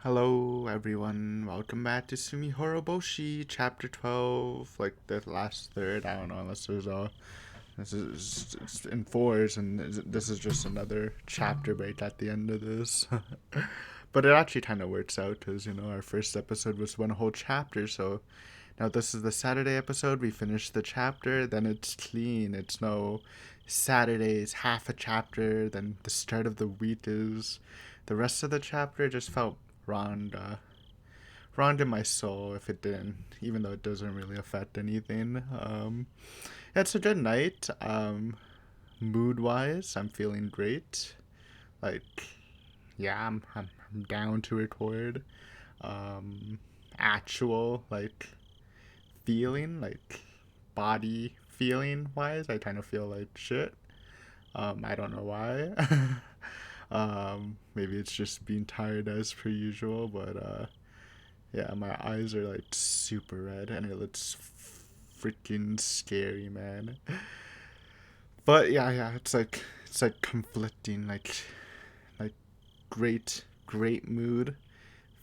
Hello everyone, welcome back to Tsumihoroboshi, chapter 12, like the last third, I don't know, unless there's this is it's in fours, and this is just another chapter break at the end of this. But it actually kind of works out, because, our first episode was one whole chapter, so now this is the Saturday episode, we finish the chapter, then it's clean, it's no Saturdays, half a chapter, then the start of the week is the rest of the chapter. Just felt wronged, wronged in my soul if it didn't, even though it doesn't really affect anything. Yeah, it's a good night. Mood wise, I'm feeling great. Like, yeah, I'm down to record. Actual, like, feeling, like, body feeling wise, I kind of feel like shit. I don't know why. Maybe it's just being tired as per usual, but yeah, my eyes are like super red and it looks freaking scary, man. But yeah, it's like conflicting, like great mood,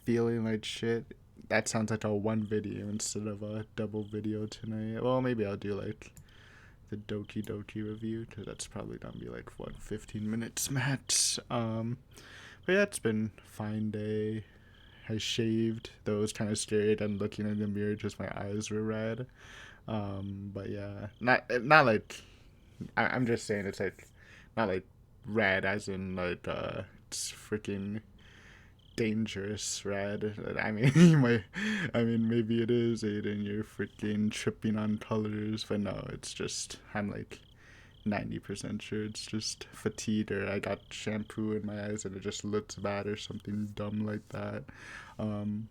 feeling like shit. That sounds like a one video instead of a double video tonight. Well, maybe I'll do like the Doki Doki review, because that's probably gonna be like 15 minutes max. But yeah, it's been a fine day. I shaved, though it was kind of scared, and looking in the mirror, just my eyes were red. But yeah, not like I'm just saying it's like not like red as in like it's freaking dangerous red. I mean, maybe it is, Aiden. You're freaking tripping on colors, but no, it's just I'm like 90% sure it's just fatigue, or I got shampoo in my eyes and it just looks bad or something dumb like that. Um,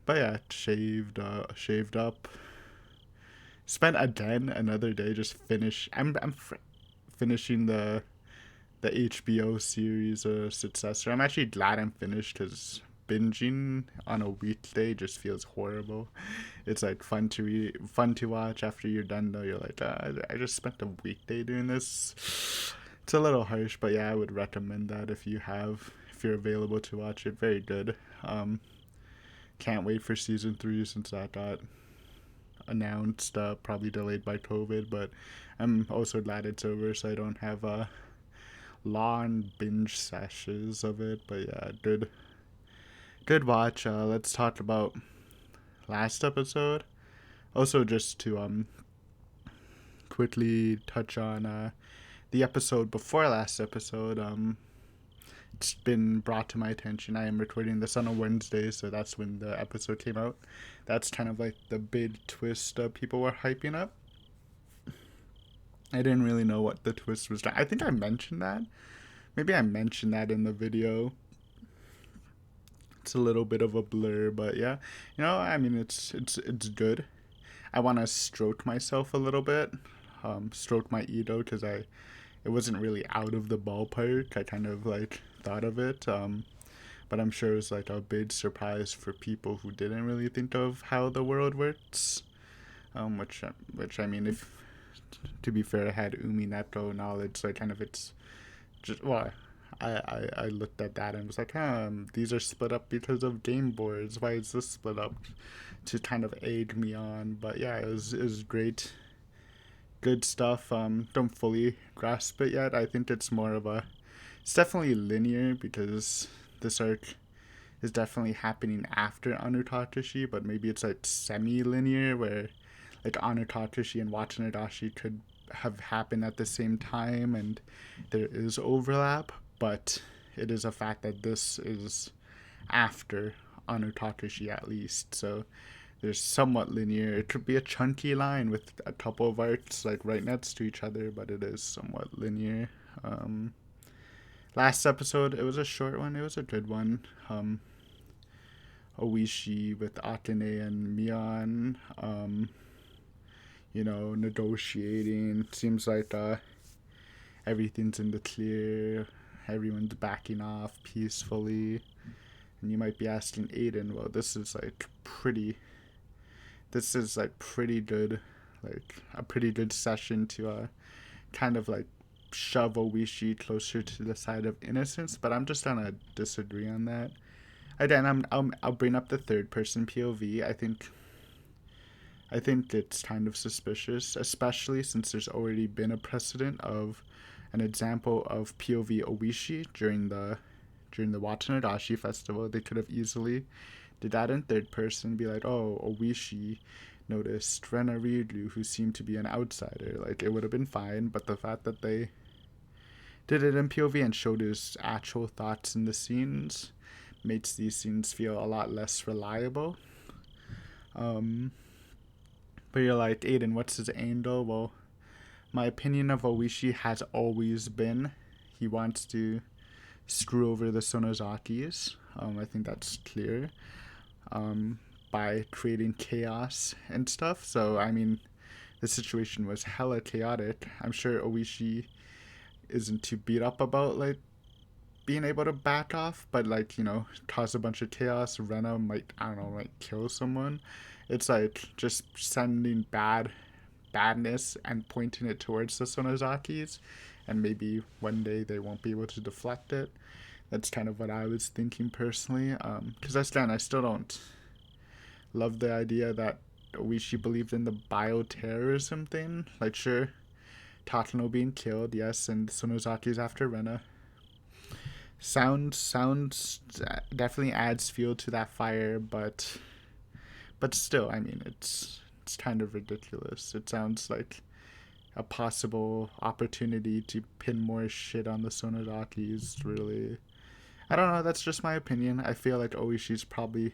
but yeah, shaved up. Spent again another day just finish. Finishing the HBO series successor. I'm actually glad I'm finished, because binging on a weekday just feels horrible. It's like fun to watch. After you're done though, you're like, I just spent a weekday doing this. It's a little harsh, but yeah, I would recommend that if you're available to watch it. Very good. Can't wait for season 3, since that got announced, probably delayed by COVID, but I'm also glad it's over, so I don't have long binge sessions of it. But yeah, good watch. Let's talk about last episode. Also, just to quickly touch on the episode before last episode. It's been brought to my attention. I am recording this on a Wednesday, so that's when the episode came out. That's kind of like the big twist people were hyping up. I didn't really know what the twist was. I think I mentioned that. Maybe I mentioned that in the video. It's a little bit of a blur, but yeah, I mean, it's good. I want to stroke myself a little bit, stroke my ego, because it wasn't really out of the ballpark. I kind of like thought of it, but I'm sure it was like a big surprise for people who didn't really think of how the world works. Which I mean, if to be fair, I had Umi Neto knowledge, so kind of it's just well. I looked at that and was like, these are split up because of game boards. Why is this split up? To kind of egg me on. But yeah, it was great. Good stuff. Don't fully grasp it yet. I think it's definitely linear, because this arc is definitely happening after Anutakashi, but maybe it's like semi-linear, where like Anutakashi and Watanashi could have happened at the same time, and there is overlap, but it is a fact that this is after Anutakashi, at least. So there's somewhat linear. It could be a chunky line with a couple of arcs like right next to each other, but it is somewhat linear. Last episode, it was a short one. It was a good one. Oishi with Akane and Mion, negotiating. Seems like everything's in the clear. Everyone's backing off peacefully. And you might be asking Aiden, well, this is like pretty good, like a pretty good session to kind of like shove Oishi closer to the side of innocence, but I'm just gonna disagree on that. Again, I'll bring up the third person POV. I think it's kind of suspicious, especially since there's already been a precedent of an example of POV Oishi during the Watanashi festival. They could have easily did that in third person, be like, oh, Oishi noticed Rena Ryuru, who seemed to be an outsider. Like, it would have been fine, but the fact that they did it in POV and showed his actual thoughts in the scenes makes these scenes feel a lot less reliable. But you're like, Aiden, what's his angle? Well, my opinion of Oishi has always been he wants to screw over the Sonozakis. I think that's clear. By creating chaos and stuff. So, I mean, the situation was hella chaotic. I'm sure Oishi isn't too beat up about, like, being able to back off, but, like, you know, cause a bunch of chaos. Rena might, I don't know, might kill someone. It's like just sending badness and pointing it towards the Sonozakis, and maybe one day they won't be able to deflect it. That's kind of what I was thinking personally. Because I still don't love the idea that Oishi believed in the bioterrorism thing. Like, sure, Tatano being killed, yes, and Sonozaki's after Rena. Sounds definitely adds fuel to that fire, but still, I mean, it's kind of ridiculous. It sounds like a possible opportunity to pin more shit on the Sonozakis. Really, I don't know. That's just my opinion. I feel like Oishi's probably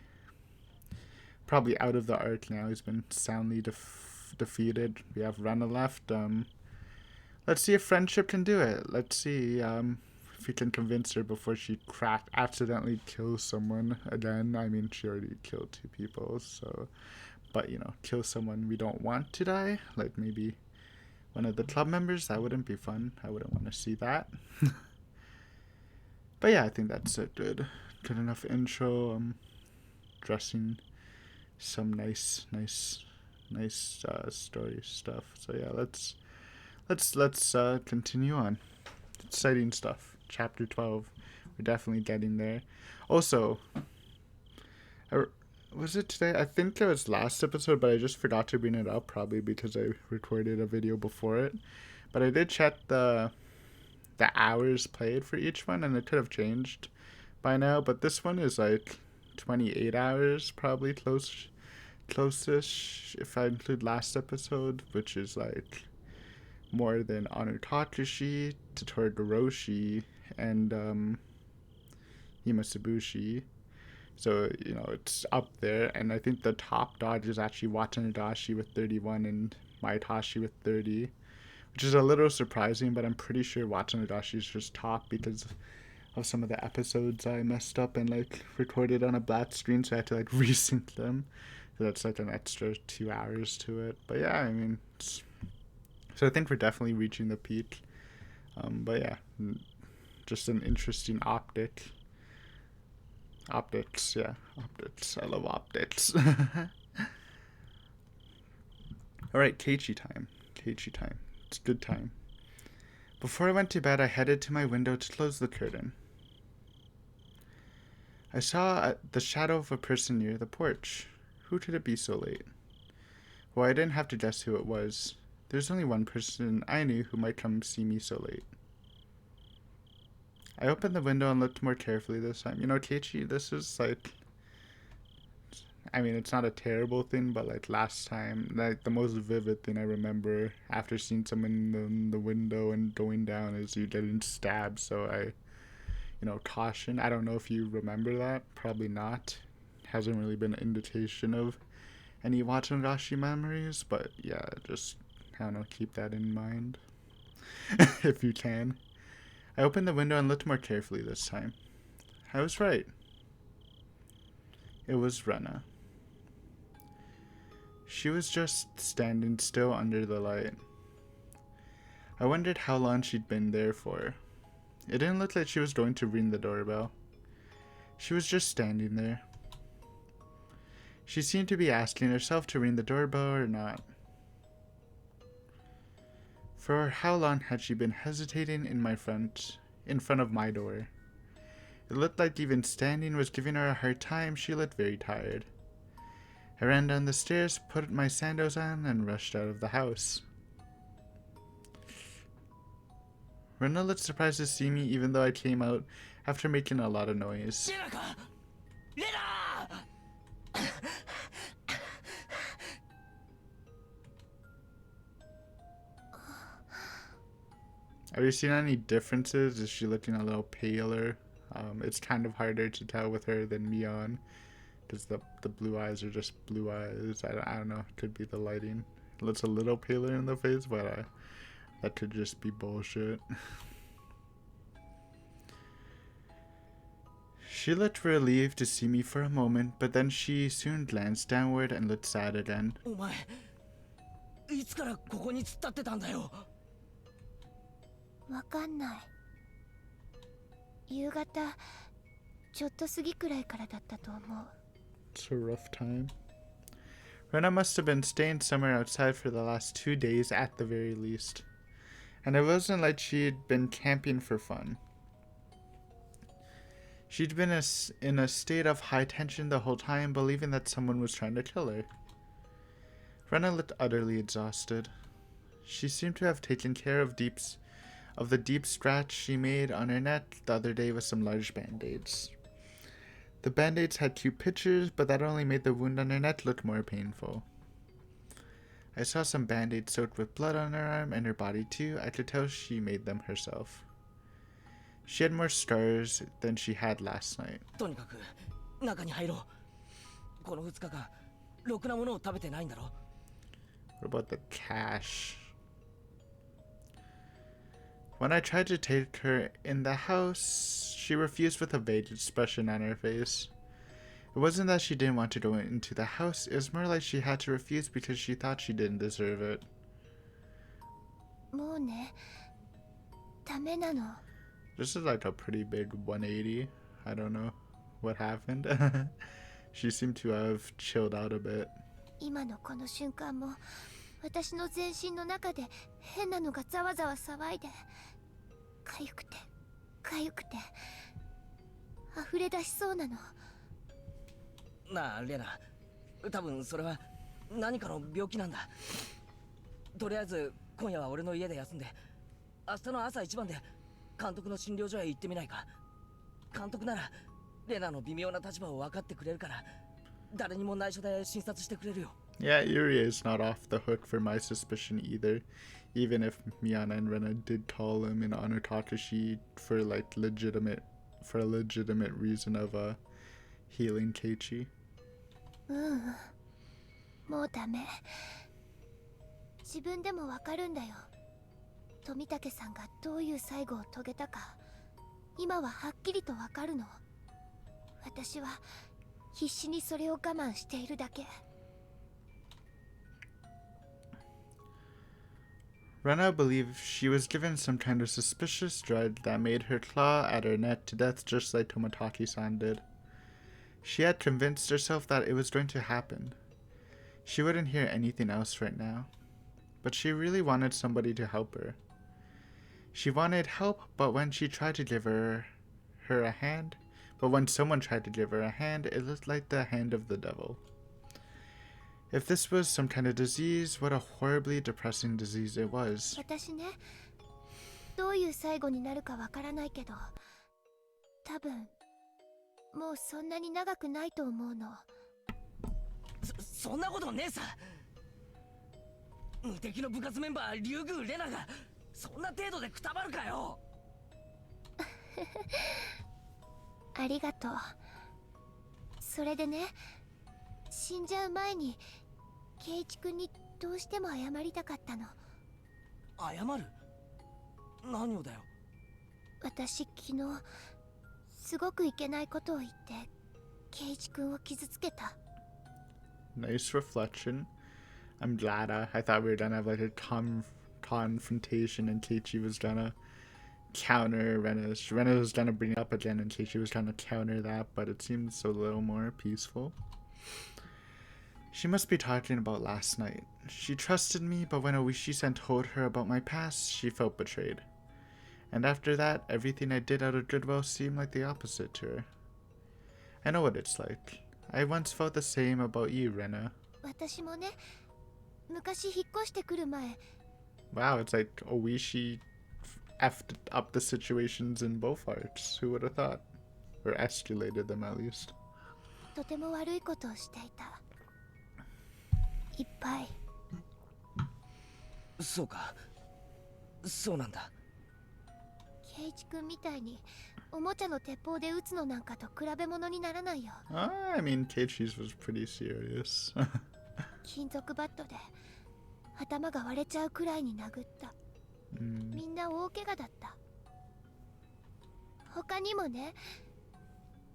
out of the arc now. He's been soundly defeated. We have Rena left. Let's see if friendship can do it. Let's see if we can convince her before she accidentally kills someone again. I mean, she already killed 2 people, so... But, you know, kill someone we don't want to die. Like, maybe one of the club members. That wouldn't be fun. I wouldn't want to see that. But yeah, I think that's a good enough intro. Dressing some nice story stuff. So yeah, let's continue on. Exciting stuff. Chapter 12. We're definitely getting there. Also, was it today? I think it was last episode, but I just forgot to bring it up, probably because I recorded a video before it. But I did check the hours played for each one, and it could have changed by now. But this one is like 28 hours, probably close-ish, if I include last episode, which is like more than Onutakushi, Higurashi, and Hinamizawa. So, you know, it's up there, and I think the top dodge is actually Watanashi with 31 and Maitashi with 30, which is a little surprising, but I'm pretty sure Watanashi is just top because of some of the episodes I messed up and, like, recorded on a black screen, so I had to, like, resync them. So that's, like, an extra 2 hours to it. But yeah, I mean, so I think we're definitely reaching the peak. But yeah, just an interesting optics. Yeah, optics. I love optics. Alright, Keiichi time. It's good time. Before I went to bed, I headed to my window to close the curtain. I saw the shadow of a person near the porch. Who could it be so late? Well, I didn't have to guess who it was. There's only one person I knew who might come see me so late. I opened the window and looked more carefully this time. You know, Keiichi, this is like... I mean, it's not a terrible thing, but like last time, like the most vivid thing I remember after seeing someone in the window and going down is you getting stabbed. So I, you know, caution. I don't know if you remember that. Probably not. Hasn't really been an indication of any Watanashi memories, but yeah, just, I don't know, keep that in mind. If you can. I opened the window and looked more carefully this time. I was right. It was Rena. She was just standing still under the light. I wondered how long she'd been there for. It didn't look like she was going to ring the doorbell. She was just standing there. She seemed to be asking herself to ring the doorbell or not. For how long had she been hesitating in front of my door? It looked like even standing was giving her a hard time. She looked very tired. I ran down the stairs, put my sandals on, and rushed out of the house. Rena looked surprised to see me even though I came out after making a lot of noise. Are you seeing any differences? Is she looking a little paler? It's kind of harder to tell with her than Mion, because the blue eyes are just blue eyes. I don't know. It could be the lighting. It looks a little paler in the face, but that could just be bullshit. She looked relieved to see me for a moment, but then she soon glanced downward and looked sad again. お前、いつからここに突っ立ってたんだよ。わかんない。夕方ちょっと過ぎくらいからだったと思う。It's a rough time. Rena must have been staying somewhere outside for the last 2 days at the very least. And it wasn't like she'd been camping for fun. She'd been in a state of high tension the whole time, believing that someone was trying to kill her. Rena looked utterly exhausted. She seemed to have taken care of the deep scratch she made on her neck the other day with some large band-aids. The band-aids had cute pictures, but that only made the wound on her neck look more painful. I saw some band-aids soaked with blood on her arm and her body too. I could tell she made them herself. She had more scars than she had last night. とにかく中に入ろう。この2日間、ろくなものを食べてないんだろ。What about the cash? When I tried to take her in the house, she refused with a vague expression on her face. It wasn't that she didn't want to go into the house, it was more like she had to refuse because she thought she didn't deserve it. もうね、ダメなの。This is like a pretty big 180. I don't know what happened. She seemed to have chilled out a bit. 今のこの瞬間も私の全身の中で変なのがざわざわ騒いで、かゆくてかゆくて溢れ出しそうなの。なあレナ、多分それは何かの病気なんだ。とりあえず今夜は俺の家で休んで、明日の朝一番で監督の診療所へ行ってみないか。監督ならレナの微妙な立場を分かってくれるから、誰にも内緒で診察してくれるよ。Yeah, Yuri is not off the hook for my suspicion either, even if Miyana and Rena did call him in honor Takashi for a legitimate reason of healing Keiichi. もうダメ。自分でもわかるんだよ。富武さんがどういう最後を遂げたか、今ははっきりとわかるの。私は必死にそれを我慢しているだけ。Rena believed she was given some kind of suspicious drug that made her claw at her neck to death just like Toмотaki-san did. She had convinced herself that it was going to happen. She wouldn't hear anything else right now. But she really wanted somebody to help her. She wanted help, but when she tried to give her a hand, but when someone tried to give her a hand, it looked like the hand of the devil. If this was some kind of disease, what a horribly depressing disease it was. 私ね、どういう最後になるかわからないけど、多分もうそんなに長くないと思うの。そんなことねえさ。無敵の部活メンバー竜宮レナがそんな程度でくたばるかよ。ありがとう。それでね、死んじゃう前に圭一君にどうしても謝りたかったの。謝る？何をだよ。私昨日すごくいけないことを言って圭一君を傷つけた。Nice reflection. I'm glad. I thought we were gonna have like a confrontation and Keiichi was gonna counter Rena's. Rena was gonna bring it up again and Keiichi was gonna counter that, but it seems a little more peaceful. She must be talking about last night. She trusted me, but when Oishi-san told her about my past, she felt betrayed. And after that, everything I did out of goodwill seemed like the opposite to her. I know what it's like. I once felt the same about you, Rena. 私もね、昔引っ越してくる前、 Wow, it's like Oishi effed up the situations in both arcs. Who would have thought? Or escalated them at least. とても悪いことをしていた。いっぱい。そうか、そうなんだ。圭一君みたいにおもちゃの鉄砲で撃つのなんかと比べ物にならないよ。I mean, Keiichi's was pretty serious. 金属バットで頭が割れちゃうくらいに殴った。みんな大怪我だった。他にもね、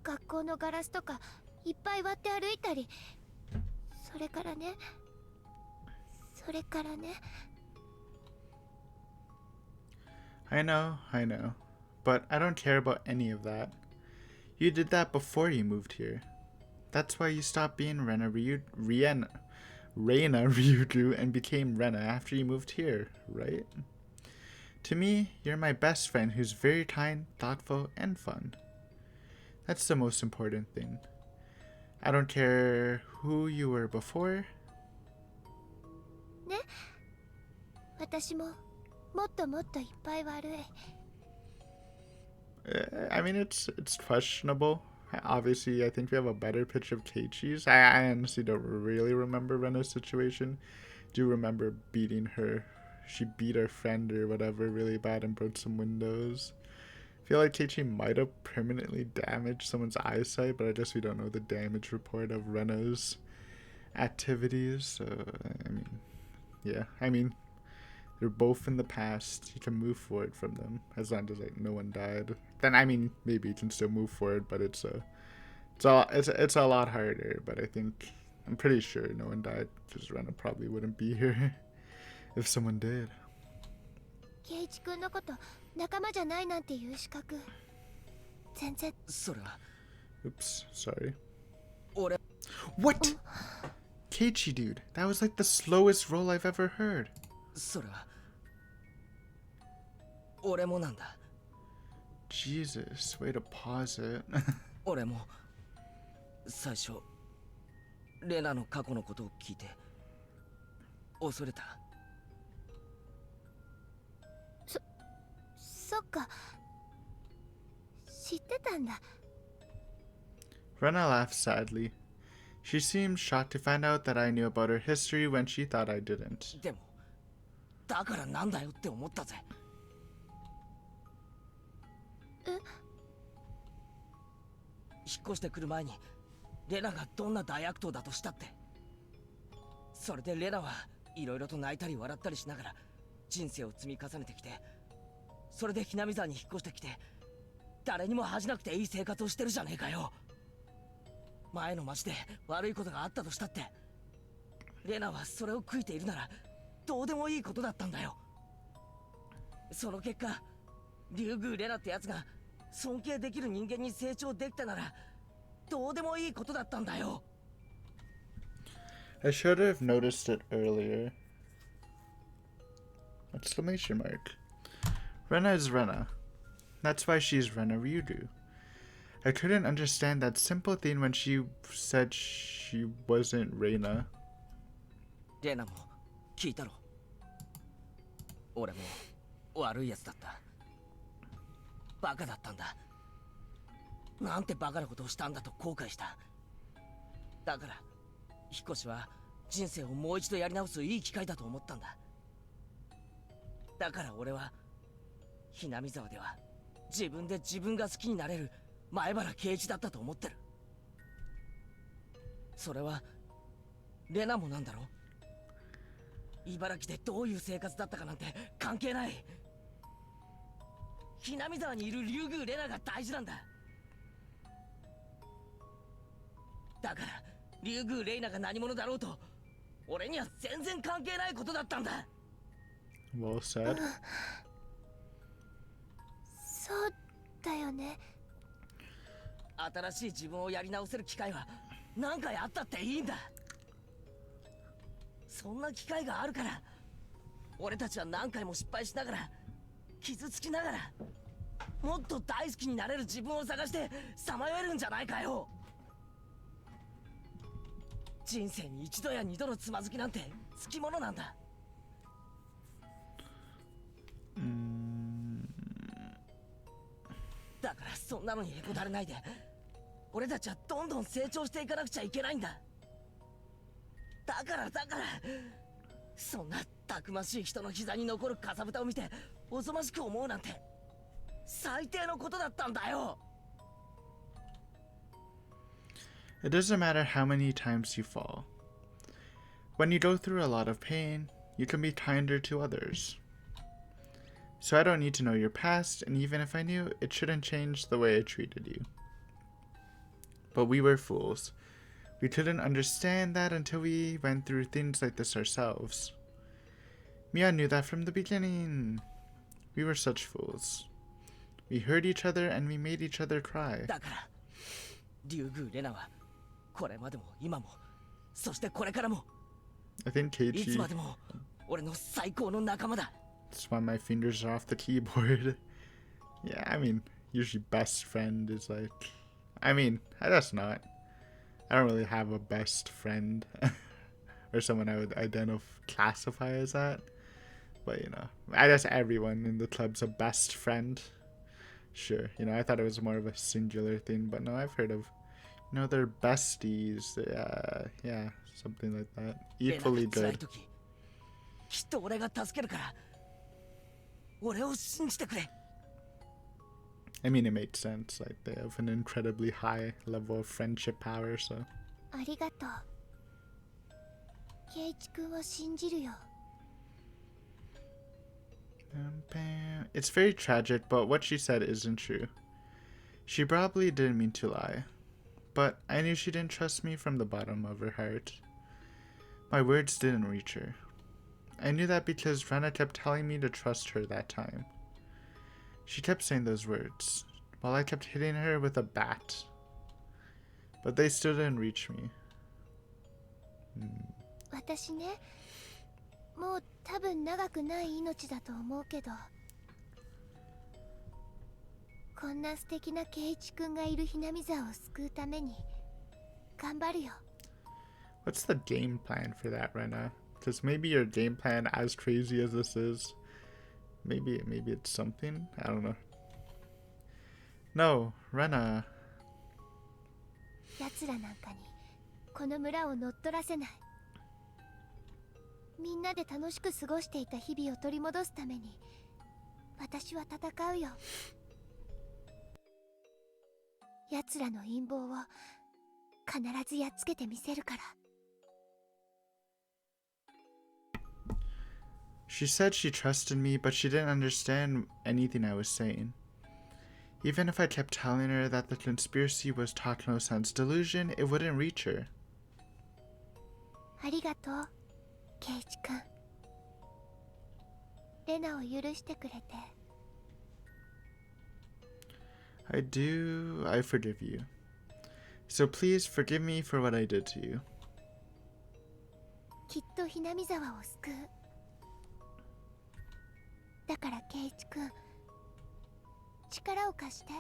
学校のガラスとかいっぱい割って歩いたり、それからね。 I know. But I don't care about any of that. You did that before you moved here. That's why you stopped being Reina Ryugu and became Rena after you moved here, right? To me, you're my best friend who's very kind, thoughtful, and fun. That's the most important thing. I don't care who you were before. ね、私ももっともっといっぱい悪い。I mean, it's questionable. Obviously, I think we have a better picture of Keiichi's. I honestly don't really remember Rena's situation. Do remember beating her. She beat her friend or whatever really bad and broke some windows. I feel like Keiichi might have permanently damaged someone's eyesight, but I guess we don't know the damage report of Rena's activities. So, I mean, yeah. I mean, they're both in the past. You can move forward from them as long as like no one died. Then I mean maybe you can still move forward, but it's a lot harder. But I'm pretty sure no one died because Rena probably wouldn't be here if someone did. 圭一君のこと仲間じゃないなんていう資格全然。それは。 Oops, sorry. 俺。 What? Keiichi, dude, that was like the slowest roll I've ever heard. それは。俺もなんだ。 Jesus, way to pause it. 俺も最初レナの過去のことを聞いて恐れた。そっか、知ってたんだ。 Rena laughed sadly. She seemed shocked to find out that I knew about her history when she thought I didn't. でもだからなんだよって思ったぜ。引っ越してくる前にレナがどんな大悪党だとしたって、それでレナはいろいろと泣いたり笑ったりしながら人生を積み重ねてきて、それでひなみ沢に引っ越してきて誰にも恥じなくていい生活をしてるじゃねえかよ。前の町で悪いことがあったとしたってレナはそれを悔いているならどうでもいいことだったんだよ。その結果竜宮レナってやつが尊敬できる人間に成長できたならどうでもいいことだったんだよ。 I should have noticed it earlier. Exclamation mark. Rena is Rena. That's why she's Rena Ryugu. I couldn't understand that simple thing when she said she wasn't Reina. レナも聞いたろ。俺も悪いやつだった。バカだったんだ。なんてバカなことをしたんだと後悔した。だから引っ越しは人生をもう一度やり直すいい機会だと思ったんだ。だから俺はひなみ沢では自分で自分が好きになれる前原圭一だったと思ってる。それはレナもなんだろ。茨城でどういう生活だったかなんて関係ない。ひなみ沢にいる竜宮レナが大事なんだ。だから竜宮レイナが何者だろうと俺には全然関係ないことだったんだ。 Well said. そうだよね。新しい自分をやり直せる機会は何回あったっていいんだ。そんな機会があるから俺たちは何回も失敗しながら傷つきながらもっと大好きになれる自分を探してさまよえるんじゃないかよ。人生に一度や二度のつまずきなんてつきものなんだ。だからそんなのにへこたれないで、俺たちはどんどん成長していかなくちゃいけないんだ。だからそんなたくましい人の膝に残るかさぶたを見ておぞましく思うなんて最低のことだったんだよ。 It doesn't matter how many times you fall. When you go through a lot of pain, you can be kinder to others. So I don't need to know your past, and even if I knew, it shouldn't change the way I treated you. But we were fools. We couldn't understand that until we went through things like this ourselves. Mia knew that from the beginning. We were such fools. We hurt each other and we made each other cry. だからリュウグウレナはこれまでも今もそしてこれからも I think いつ Keiichi までも俺の最高の仲間だ。 That's why my fingers are off the keyboard. Yeah, I mean, usually best friend is like... I mean, I guess not. I don't really have a best friend. Or someone I would classify as that. But, you know, I guess everyone in the club's a best friend. Sure, you know, I thought it was more of a singular thing. But no, I've heard of, you know, they're besties. Yeah, something like that. Equally レナが辛い good. 時きっと俺が助けるから俺を信じてくれ。 I mean, it made sense. Like, they have an incredibly high level of friendship power, so... ありがとう。ケイチ君を信じるよ。 It's very tragic, but what she said isn't true. She probably didn't mean to lie. But I knew she didn't trust me from the bottom of her heart. My words didn't reach her. I knew that because Rena kept telling me to trust her that time. She kept saying those words, while I kept hitting her with a bat. But they still didn't reach me. 私ね、もう多分長くない命だと思うけど、こんな素敵なケイチ君がいるひなみ沢を救うために頑張るよ。 What's the game plan for that, Rena? Because maybe your game plan, as crazy as this is, maybe it's something? I don't know. No, Rena. 奴らなんかにこの村を乗っ取らせない。みんなで楽しく過ごしていた日々を取り戻すために私は戦うよ。奴らの陰謀を必ずやっつけてみせるから。 She said she trusted me, but she didn't understand anything I was saying. Even if I kept telling her that the conspiracy was talk no sense delusion, it wouldn't reach her. ありがとう、ケイチ君。レナを許してくれて。 I forgive you. So please forgive me for what I did to you. きっとひなみ沢を救う。だからケイチ君、力を貸して。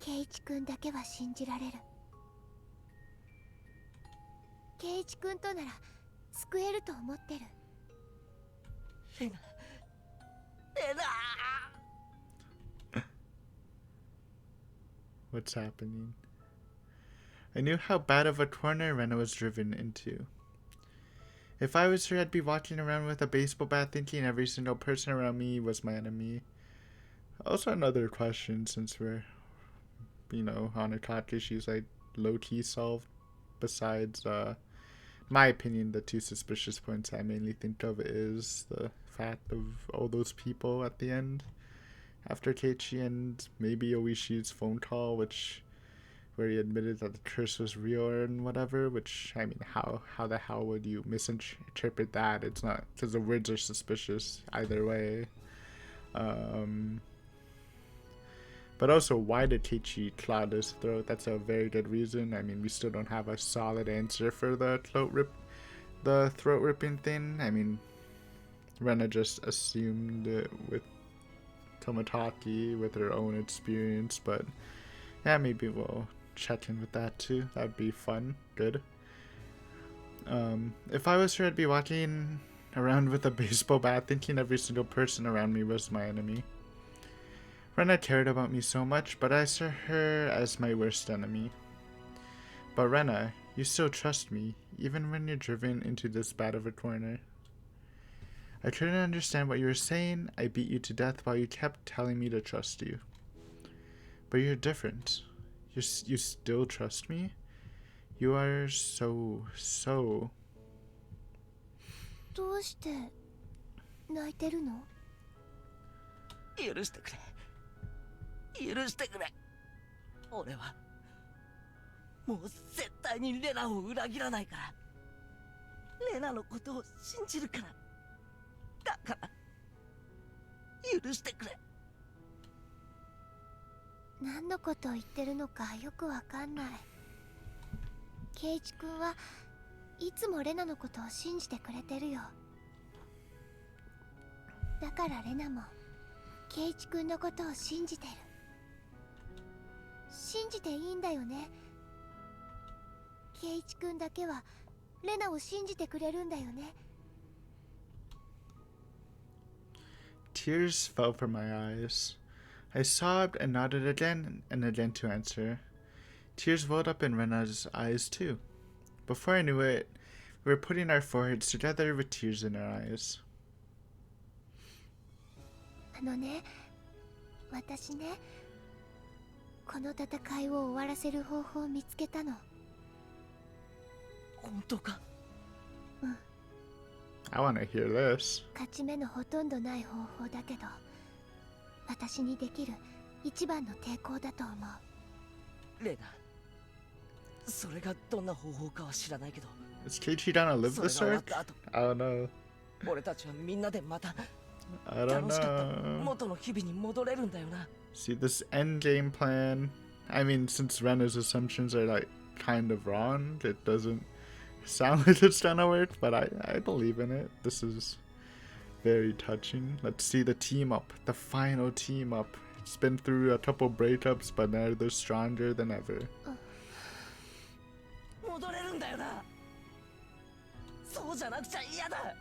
ケイチ君だけは信じられる。ケイチ君となら救えると思ってる。レナレナ What's happening? I knew how bad of a corner Rena was driven into. If I was her, I'd be walking around with a baseball bat thinking every single person around me was my enemy. Also, another question, since we're, you know, on Akaki, she's like low-key solved. Besides, my opinion, the two suspicious points I mainly think of is the fact of all those people at the end. After Keiichi and maybe Oishi's phone call, where he admitted that the curse was real and whatever, which, I mean, how the hell would you misinterpret that? It's not, because the words are suspicious either way. But also, why did Keiichi claw his throat? That's a very good reason. I mean, we still don't have a solid answer for the throat ripping thing. I mean, Rena just assumed it with Tomataki with her own experience, but yeah, maybe we'll check in with that too. That'd be fun. Good. If I was her, I'd be walking around with a baseball bat thinking every single person around me was my enemy. Rena cared about me so much, but I saw her as my worst enemy. But Rena, you still trust me, even when you're driven into this bad of a corner. I couldn't understand what you were saying. I beat you to death while you kept telling me to trust you. But you're different. You still trust me? You are so... どうして泣いてるの？許してくれ。許してくれ。俺はもう絶対にレナを裏切らないから。レナのことを信じるから。だから許してくれ。何のことを言ってるのかよくわかんない。ケイチ君はいつもレナのことを信じてくれてるよ。だからレナもケイチ君のことを信じてる。信じていいんだよね。ケイチ君だけはレナを信じてくれるんだよね。Tears fell from my eyes. I sobbed and nodded again and again to answer. Tears welled up in Rena's eyes too. Before I knew it, we were putting our foreheads together with tears in our eyes. あのね、私ね、この戦いを終わらせる方法を見つけたの。本当か？うん。I want to hear this. 勝ち目のほとんどない方法だけど、私にできる一番の抵抗だと思う。レナ、それがどんな方法かは知らないけど。Is Keiichi gonna live this arc? I don't know. 俺たちはみんなでまた I don't 楽しかった know. 元の日々に戻れるんだよな。See, this end game plan. I mean, since Rena's assumptions are like kind of wrong, it doesn't sound like it's gonna work, but I believe in it. This is very touching. Let's see the team up, the final team up. It's been through a couple breakups, but now they're stronger than ever. 戻れるんだよな。そうじゃなくちゃ嫌だ。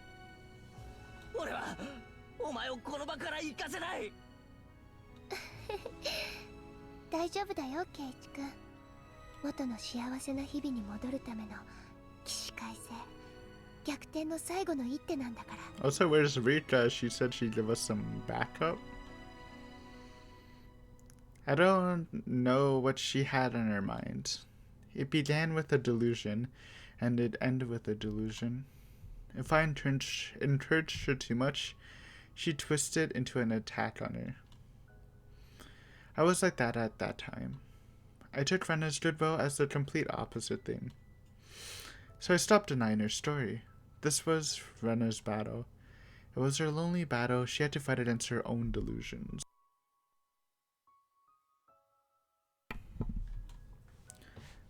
俺はお前をこの場から行かせない。大丈夫だよ、ケイチ君。元の幸せな日々に戻るための起死回生、逆転の最後の一手なんだから。Also, where's Rika? She said she'd give us some backup. I don't know what she had in her mind. It began with a delusion, and it ended with a delusion. If I encouraged her too much, she twisted into an attack on her. I was like that at that time. I took Rena's goodwill as the complete opposite thing. So I stopped denying her story. This was Rena's battle. It was her lonely battle. She had to fight against her own delusions.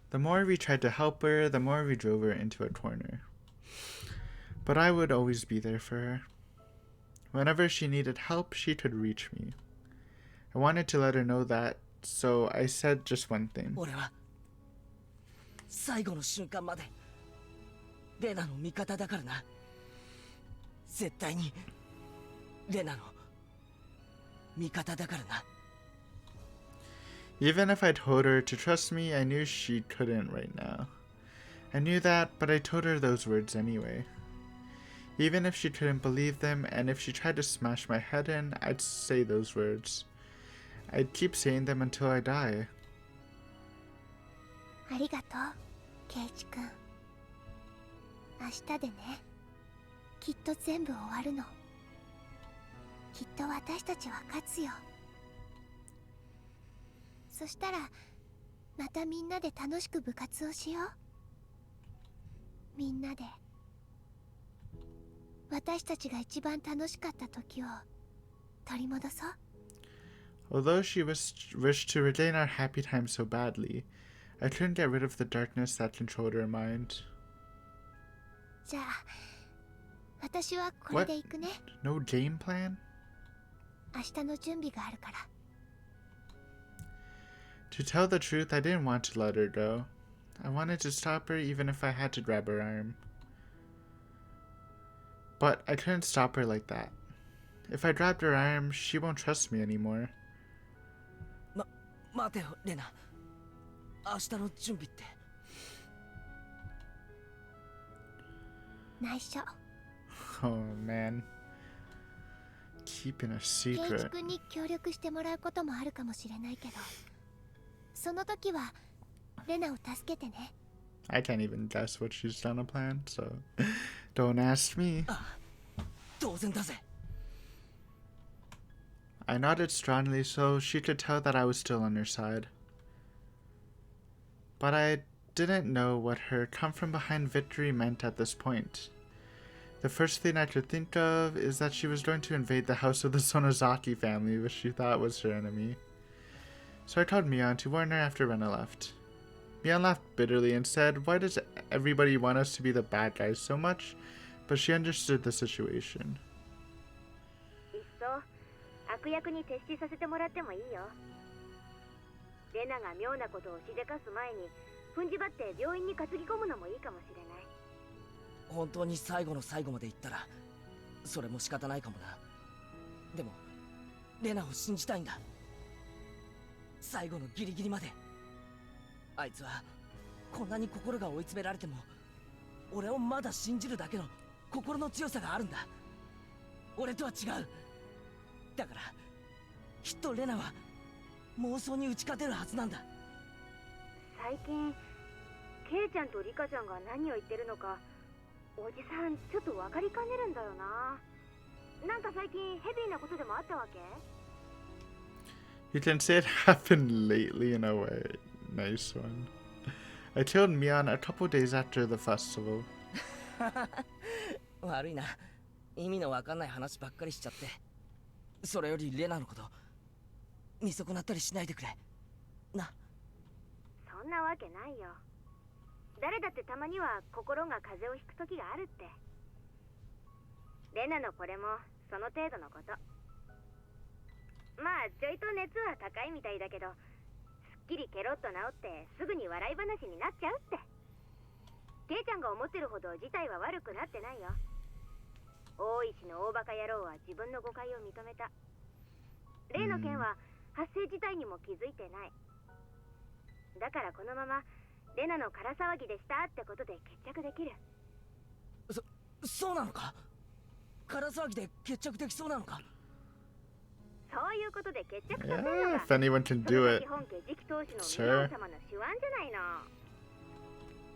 The more we tried to help her, the more we drove her into a corner. But I would always be there for her. Whenever she needed help, she could reach me. I wanted to let her know that, so I said just one thing. 俺は最後の瞬間までレナの味方だからな。絶対にレナの味方だからな。Even if I told her to trust me, I knew she couldn't right now. I knew that, but I told her those words anyway. Even if she couldn't believe them, and if she tried to smash my head in, I'd say those words. I'd keep saying them until I die. ありがとう、ケイチ君。明日でね、きっと全部終わるの。きっと私たちは勝つよ。そしたらまたみんなで楽しく部活をしよう。みんなで私たちが一番楽しかった時を取り戻そう。Although she wished to regain our happy time so badly, I couldn't get rid of the darkness that controlled her mind. じゃあ私はこれで行くね。 No game plan? 明日の準備があるから。 To tell the truth, I didn't want to let her go. I wanted to stop her even if I had to grab her arm. But I couldn't stop her like that. If I grabbed her arm, she won't trust me anymore. 待てよレナ、明日の準備って。内緒。 Oh man. Keeping a ケンイチ secret. 君に協力してもらうこともあるかもしれないけど、その時はレナを助けてね。 I can't even guess what she's done a plan, so don't ask me. 当然だぜ。 I nodded strongly so she could tell that I was still on her side. But I didn't know what her come from behind victory meant at this point. The first thing I could think of is that she was going to invade the house of the Sonozaki family, which she thought was her enemy. So I told Mion to warn her after Rena left. Mion laughed bitterly and said, "Why does everybody want us to be the bad guys so much?" But she understood the situation. いっそ悪役に徹しさせてもらってもいいよ。レナが妙なことをしでかす前に踏んじばって病院に担ぎ込むのもいいかもしれない。本当に最後の最後まで行ったらそれも仕方ないかもな。でもレナを信じたいんだ。最後のギリギリまで。あいつはこんなに心が追い詰められても俺をまだ信じるだけの心の強さがあるんだ。俺とは違う。だからきっとレナは妄想に打ち勝てるはずなんだ。最近ケイちゃんとリカちゃんが何を言ってるのかおじさんちょっと分かりかねるんだよな。なんか最近ヘビーなことでもあったわけ？ You can say it happened lately in a way. Nice one. I killed Mion a couple days after the festival. 悪いな。意味のわかんない話ばっかりしちゃって。それよりレナのこと見損なったりしないでくれな。そんなわけないよ。誰だってたまには心が風邪をひく時があるって。レナのこれもその程度のこと。まあちょいと熱は高いみたいだけど、すっきりケロッと治ってすぐに笑い話になっちゃうって。ケイちゃんが思ってるほど事態は悪くなってないよ。大石の大バカ野郎は自分の誤解を認めた。例の件は発生自体にも気づいてない。だからこのままレナの空騒ぎでしたってことで決着できる。そうなのか？空騒ぎで決着できそうなのか？そういうことで決着させるの Yeah, が if anyone can do it. 本家次期当主の Sure. ミラン様の手腕じゃないの。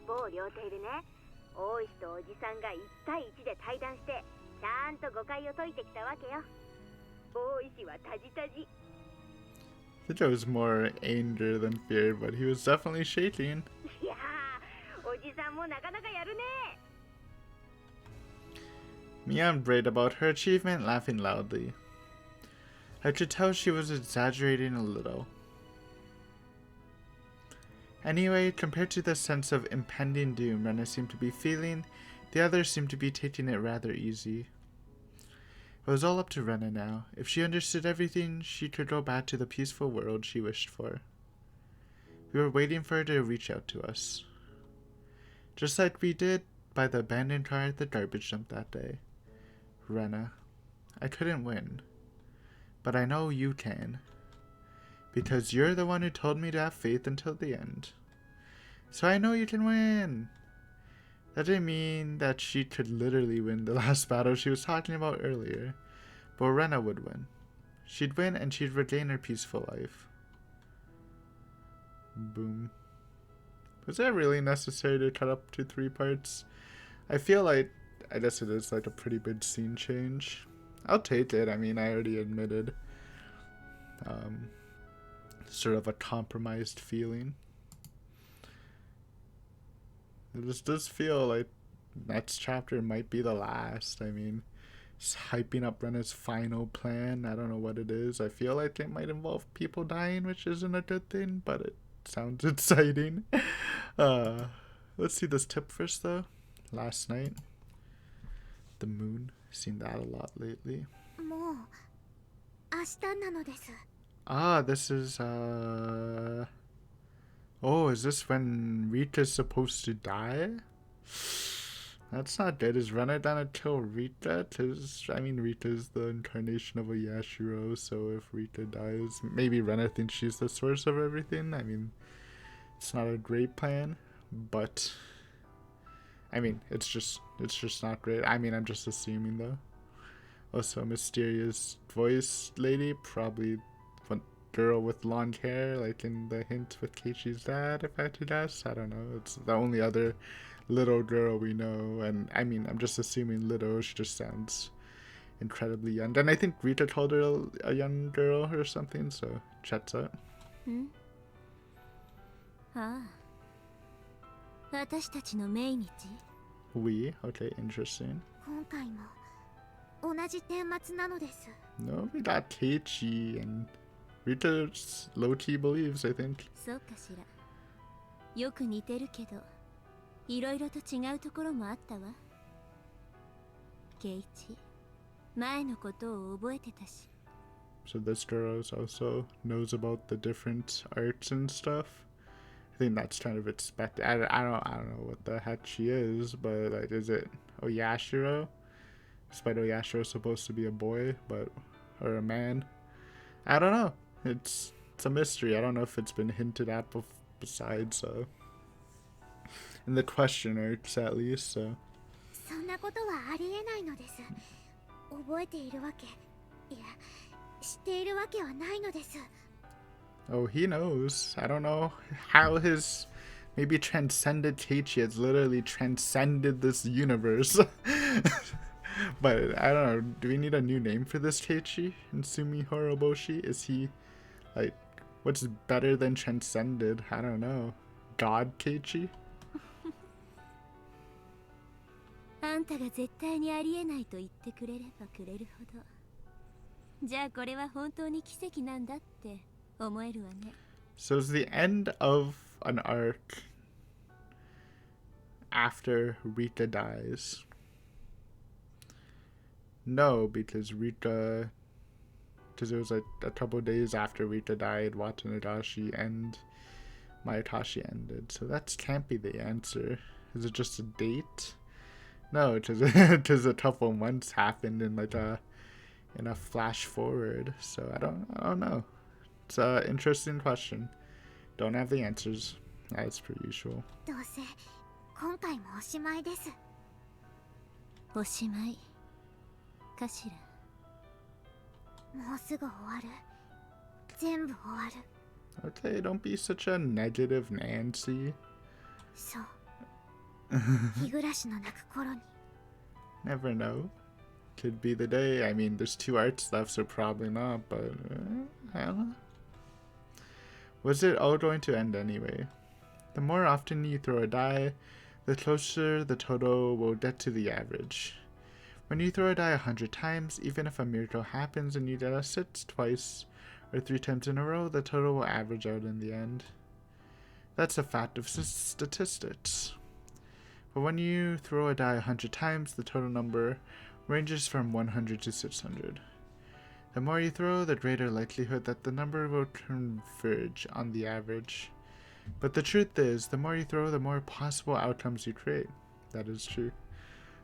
某料亭でね、大石とおじさんが1対1で対談してちゃんと誤解を解いてきたわけよ。大石はタジタジ。I think it was more anger than fear, but he was definitely shaking. いやー、おじさんもなかなかやるね。 Mion brayed about her achievement, laughing loudly. I could tell she was exaggerating a little. Anyway, compared to the sense of impending doom Rena seemed to be feeling, the others seemed to be taking it rather easy. It was all up to Rena now. If she understood everything, she could go back to the peaceful world she wished for. We were waiting for her to reach out to us. Just like we did by the abandoned car at the garbage dump that day. Rena, I couldn't win. But I know you can. Because you're the one who told me to have faith until the end. So I know you can win! That didn't mean that she could literally win the last battle she was talking about earlier. But Rena would win. She'd win and she'd regain her peaceful life. Boom. Was that really necessary to cut up to 3 parts? I feel like, I guess it is like a pretty big scene change. I'll take it. I mean, I already admitted sort of a compromised feeling. It just does feel like next chapter might be the last. I mean, it's hyping up Rena's final plan. I don't know what it is. I feel like it might involve people dying, which isn't a good thing, but it sounds exciting. Let's see this tip first, though. Last night. The moon. Seen that a lot lately. もう明日なのです。 Ah, this is Oh, is this when Rita's supposed to die? That's not good. Is Rena gonna kill Rita? Rita's the incarnation of a Yashiro, so if Rita dies, maybe Rena thinks she's the source of everything. It's not a great plan, but it's just not great. I'm just assuming though. Also, a mysterious voice lady, probably one girl with long hair, like in the hint with Keiichi's dad, if I had to guess. I don't know. It's the only other little girl we know, and I'm just assuming little. She just sounds incredibly young, and I think Rita called her a young girl or something. So checks out. ああ、私たちの命日。 We okay, interesting. 今回も同じ顛末なのです。 No, we got Keiichi, and Rita low-key believes, I think. そうかしら。よく似てるけど、いろいろと違うところもあったわ。ケイチ、前のことを覚えてたし。 So this girl also knows about the different arts and stuff. I think that's kind of expected. I don't know what the heck she is, but like, is it Oyashiro? Despite Oyashiro supposed to be a boy, or a man. I don't know. It's a mystery. I don't know if it's been hinted at besides in the question arcs at least. So. そんなことはありえないのです。覚えているわけ、いや、知っているわけはないのです。 Oh, he knows. I don't know how his maybe transcended Keiichi has literally transcended this universe. But I don't know. Do we need a new name for this Keiichi in Tsumihoroboshi? Is he like, what's better than transcended? I don't know. God Keiichi? あんたが絶対にありえないと言ってくれればくれるほど。じゃあこれは本当に奇跡なんだって。 So it's the end of an arc after Rita dies. No, because it was like a couple days after Rita died, Watanagashi and Mayatashi ended. So that can't be the answer. Is it just a date? No, because a couple months happened in a flash forward. So I don't know. It's an interesting question. Don't have the answers, as per usual. どうせ今回もおしまいです。おしまいかしら。もうすぐ終わる。全部終わる。 Okay, don't be such a negative Nancy. そう。日暮らしの泣く頃に。 Never know. Could be the day. There's 2 arts left, so probably not, but I don't know. Was it all going to end anyway? The more often you throw a die, the closer the total will get to the average. When you throw a die 100 times, even if a miracle happens and you get a 6 twice or 3 times in a row, the total will average out in the end. That's a fact of statistics. But when you throw a die 100 times, the total number ranges from 100 to 600. The more you throw, the greater likelihood that the number will converge on the average. But the truth is, the more you throw, the more possible outcomes you create. That is true.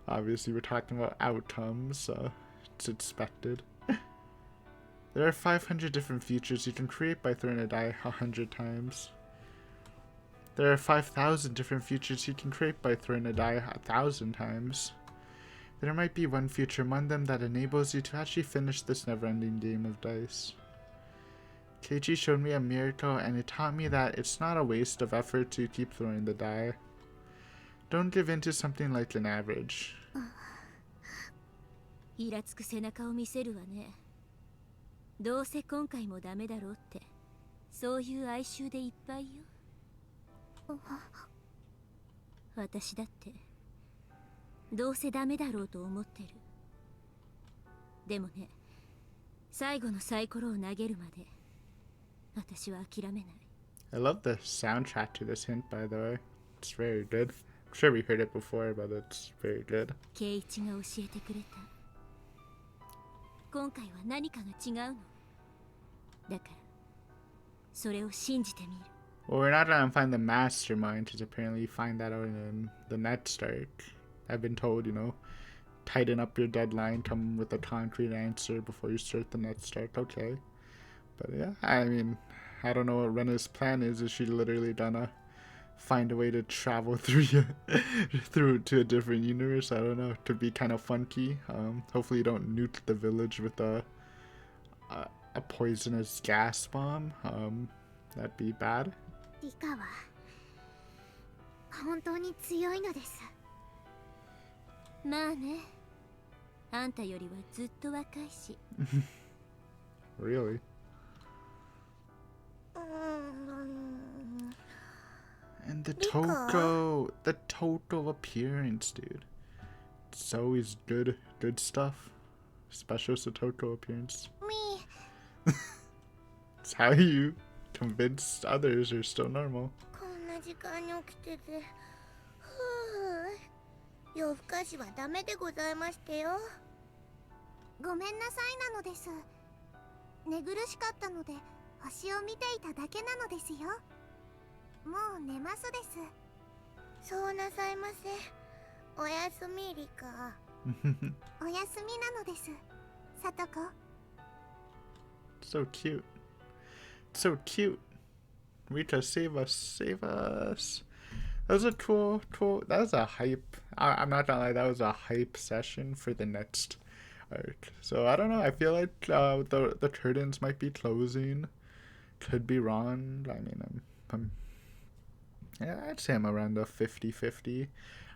Obviously, we're talking about outcomes, so it's expected. There are 500 different futures you can create by throwing a die 100 times. There are 5,000 different futures you can create by throwing a die 1,000 times. There might be one future among them that enables you to actually finish this never-ending game of dice. Keiichi showed me a miracle, and it taught me that it's not a waste of effort to keep throwing the die. Don't give in to something like an average. イラつく背中を見せるわね。どうせ今回もダメだろうって、そういう哀愁でいっぱいよ。私だって。どうせダメだろうと思ってる。でもね、最後のサイコロを投げるまで、私は諦めない。I love the soundtrack to this hint, by the way. It's very good. sure we heard it before, but it's very good. 圭一が教えてくれた。今回は何かが違うの。だからそれを信じてみる。 Well, we're not gonna find the mastermind, because apparently you find that out in the next arc. I've been told, tighten up your deadline, come with a concrete answer before you start the next arc. Okay. But yeah, I mean, I don't know what Rena's plan is. Is she literally gonna find a way to travel through to a different universe? I don't know. To be kind of funky. Hopefully you don't nuke the village with a poisonous gas bomb. That'd be bad. リカは本当に強いのです。まあね。あんたよりはずっと若いし。Really? And the Toto appearance, dude. It's always good stuff. Special Toto appearance. Me. It's how you convince others you're still normal. こんな時間に起きてて。夜更かしはダメでございましてよ。ごめんなさいなのです。寝苦しかったので星を見ていただけなのですよ。もう寝ますです。そうなさいませ。おやすみリカ。おやすみなのです。さとこ。So cute. So cute. Rita, save us. Save us. That was a cool. That was a hype. I'm not gonna lie, that was a hype session for the next arc. So I don't know. I feel like the curtains might be closing. Could be wrong. I mean, yeah, I'd say I'm around the 50-50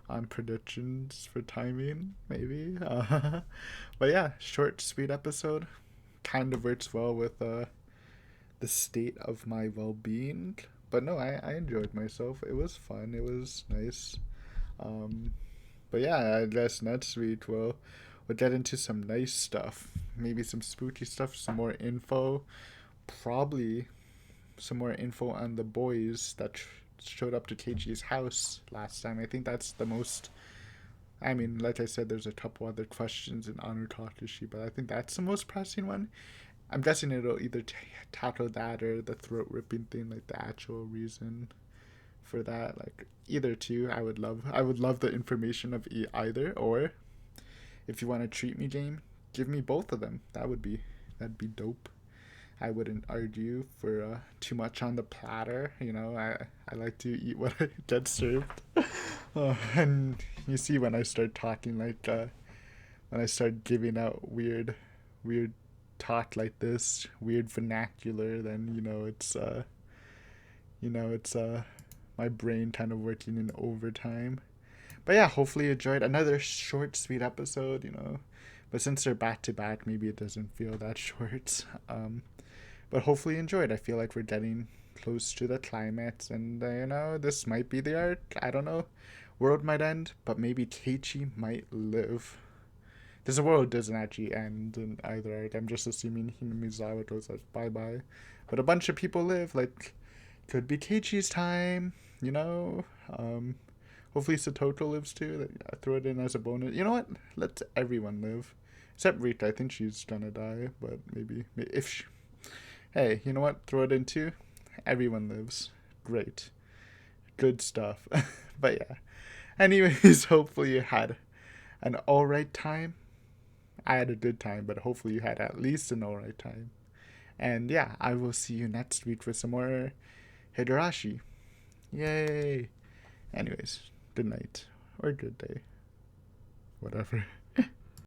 on predictions for timing, maybe. But yeah, short, sweet episode. Kind of works well with the state of my well-being. But no, I enjoyed myself. It was fun. It was nice. But yeah, I guess next week we'll get into some nice stuff. Maybe some spooky stuff, some more info. Probably some more info on the boys that showed up to Keiichi's house last time. I think that's the most... I mean, like I said, there's a couple other questions in Anu Takashi, but I think that's the most pressing one. I'm guessing it'll either tackle that or the throat ripping thing, like the actual reason for that. Like either two, I would love the information of either. Or if you want a treat me game, give me both of them. That'd be dope. I wouldn't argue for too much on the platter. I like to eat what I get served. And you see when I start talking like when I start giving out weird talk like this, weird vernacular, then it's my brain kind of working in overtime. But yeah, hopefully you enjoyed another short, sweet episode, but since they're back to back, maybe it doesn't feel that short. But hopefully you enjoyed. I feel like we're getting close to the climax, and this might be the arc. I don't know. World might end, but maybe Keiichi might live. The world doesn't actually end in either arc. I'm just assuming Hinamizawa goes like bye-bye. But a bunch of people live. Like, could be Keiichi's time, Hopefully Satoto lives too. Throw it in as a bonus. You know what? Let everyone live. Except Rita. I think she's gonna die. But maybe if she... Hey, you know what? Throw it in too. Everyone lives. Great. Good stuff. But yeah. Anyways, hopefully you had an alright time. I had a good time, but hopefully you had at least an alright time. And yeah, I will see you next week with some more Higurashi. Yay! Anyways, good night. Or good day. Whatever.